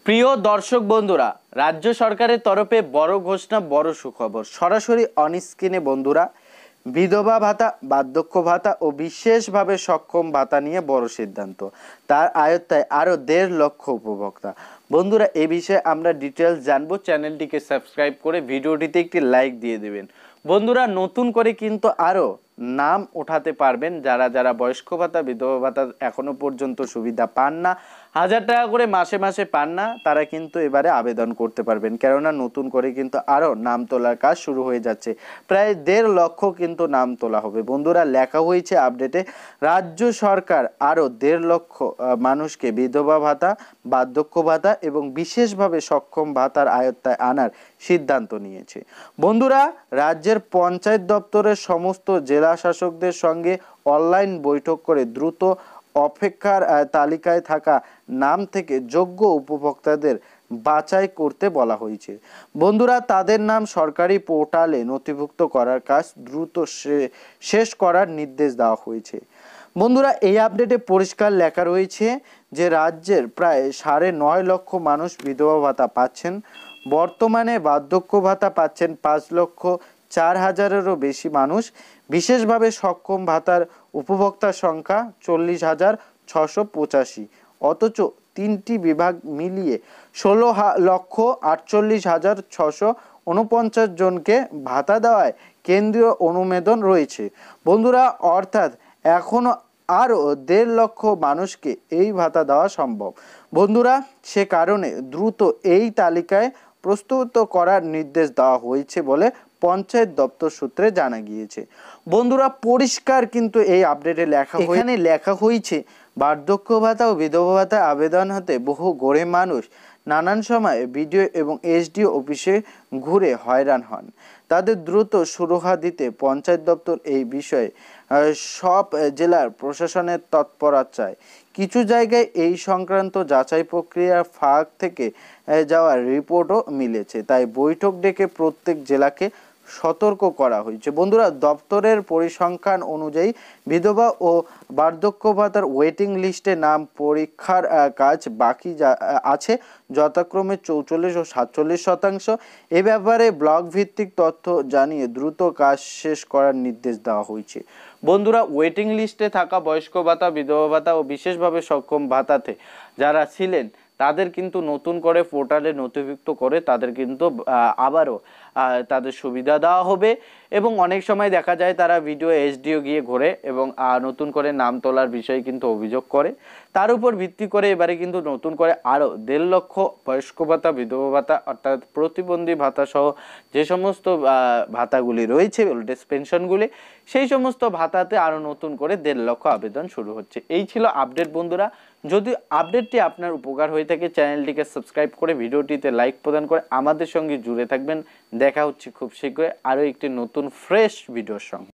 প্রিয় দর্শক বন্ধুরা, রাজ্য সরকারের তরফে বড় ঘোষণা, বড় সুখবর। সরাসরি অন স্ক্রিনে বন্ধুরা বিধবা ভাতা, বার্ধক্য ভাতা ও বিশেষভাবে সক্ষম ভাতা নিয়ে বড় সিদ্ধান্ত। তার আয়ত্তায় আরও 1.5 লক্ষ উপভোক্তা। বন্ধুরা, এ বিষয়ে আমরা ডিটেলস জানবো। চ্যানেলটিকে সাবস্ক্রাইব করে ভিডিওটিতে একটি লাইক দিয়ে দেবেন। বন্ধুরা, নতুন করে কিন্তু আরও নাম ওঠাতে পারবেন যারা যারা বয়স্ক ভাতা, বিধবা ভাতা এখনো পর্যন্ত সুবিধা পান না, 1000 টাকা করে মাসে মাসে পান না, তারা কিন্তু এবারে আবেদন করতে পারবেন। কেননা নতুন করে কিন্তু আরও নাম তোলার কাজ শুরু হয়ে যাচ্ছে। প্রায় 1.5 লক্ষ কিন্তু নাম তোলা হবে। বন্ধুরা, লেখা হয়েছে আপডেটে, রাজ্য সরকার আরও 1.5 লক্ষ মানুষকে বিধবা ভাতা, বার্ধক্য ভাতা এবং বিশেষভাবে সক্ষম ভাতার আয়ত্তায় আনার সিদ্ধান্ত নিয়েছে। বন্ধুরা, রাজ্যের পঞ্চায়েত দপ্তরের সমস্ত জেলা শাসকদের সঙ্গে অনলাইন বৈঠক করে দ্রুত অপেক্ষার তালিকায় থাকা নাম থেকে যোগ্য উপভোক্তাদের বাছাই করতে বলা হয়েছে। বন্ধুরা, তাদের নাম সরকারি পোর্টালে নথিভুক্ত করার কাজ দ্রুত শেষ করার নির্দেশ দেওয়া হয়েছে। বন্ধুরা, এই আপডেটে পরিষ্কার লেখা রয়েছে যে রাজ্যের প্রায় 9.5 লক্ষ মানুষ বিধবা ভাতা পাচ্ছেন। বর্তমানে বার্ধক্য ভাতা পাচ্ছেন 5,04,000-এরও বেশি মানুষ। বিশেষভাবে সক্ষম ভাতার উপভোক্তার সংখ্যা 40,685। অথচ 3টি বিভাগ মিলিয়ে 16,48,649 জনকে ভাতা দেওয়ায় কেন্দ্রীয় অনুমোদন রয়েছে। বন্ধুরা, অর্থাৎ এখনও আরও 1.5 লক্ষ মানুষকে এই ভাতা দেওয়া সম্ভব। বন্ধুরা, সে কারণে দ্রুত এই তালিকায় প্রস্তুত করার নির্দেশ দেওয়া হয়েছে বলে পঞ্চায়েত দপ্তর সূত্রে জানা গিয়েছে। বন্ধুরা, পরিষ্কার কিন্তু এই আপডেটে এখানে লেখা হয়েছে, বার্ধক্য ভাতা ও বিধবা ভাতা আবেদন হতে বহু গরিব মানুষ নানান সময় বিডিও এবং এসডিও অফিসে ঘুরে হয়রান হন। তাদের দ্রুত সুরাহা দিতে পঞ্চায়েত দপ্তর এই বিষয়ে সব জেলার প্রশাসনের তৎপরতা চায়। কিছু জায়গায় এই সংক্রান্ত যাচাই প্রক্রিয়ার ফাঁক থেকে যাওয়ার রিপোর্টও মিলেছে। তাই বৈঠক ডেকে প্রত্যেক জেলাকে সতর্ক করা হয়েছে। বন্ধুরা, দপ্তরের পরিসংখ্যান অনুযায়ী বিধবা ও বার্ধক্য ভাতার ওয়েটিং লিস্টে নাম পরীক্ষার কাজ বাকি আছে যথাক্রমে 44 ও 47%। এ ব্যাপারে ব্লক ভিত্তিক তথ্য জানিয়ে দ্রুত কাজ শেষ করার নির্দেশ দেওয়া হয়েছে। বন্ধুরা, ওয়েটিং লিস্টে থাকা বয়স্ক ভাতা, বিধবা ভাতা ও বিশেষভাবে সক্ষম ভাতাতে যারা ছিলেন তাদের কিন্তু নতুন করে পোর্টালে নথিভুক্ত করে তাদের কিন্তু আবারও তাদের সুবিধা দেওয়া হবে। এবং অনেক সময় দেখা যায় তারা ভিডিও এসডিও গিয়ে ঘোরে এবং নতুন করে নাম তোলার বিষয়ে কিন্তু অভিযোগ করে। তার উপর ভিত্তি করে এবারে কিন্তু নতুন করে আরও 1.5 লক্ষ বয়স্ক ভাতা, বিধবা ভাতা অর্থাৎ প্রতিবন্ধী ভাতা সহ যে সমস্ত ভাতাগুলি রয়েছে, ওল্ড এজ পেনশনগুলি, সেই সমস্ত ভাতাতে আরও নতুন করে 1.5 লক্ষ আবেদন শুরু হচ্ছে। এই ছিল আপডেট। বন্ধুরা, যদি আপডেটটি আপনার উপকার হয়ে থাকে চ্যানেলটিকে সাবস্ক্রাইব করে ভিডিওটিতে লাইক প্রদান করে আমাদের সঙ্গে জুড়ে থাকবেন। দেখা হচ্ছে খুব শীঘ্রই আরও একটি নতুন ফ্রেশ ভিডিওর সঙ্গে।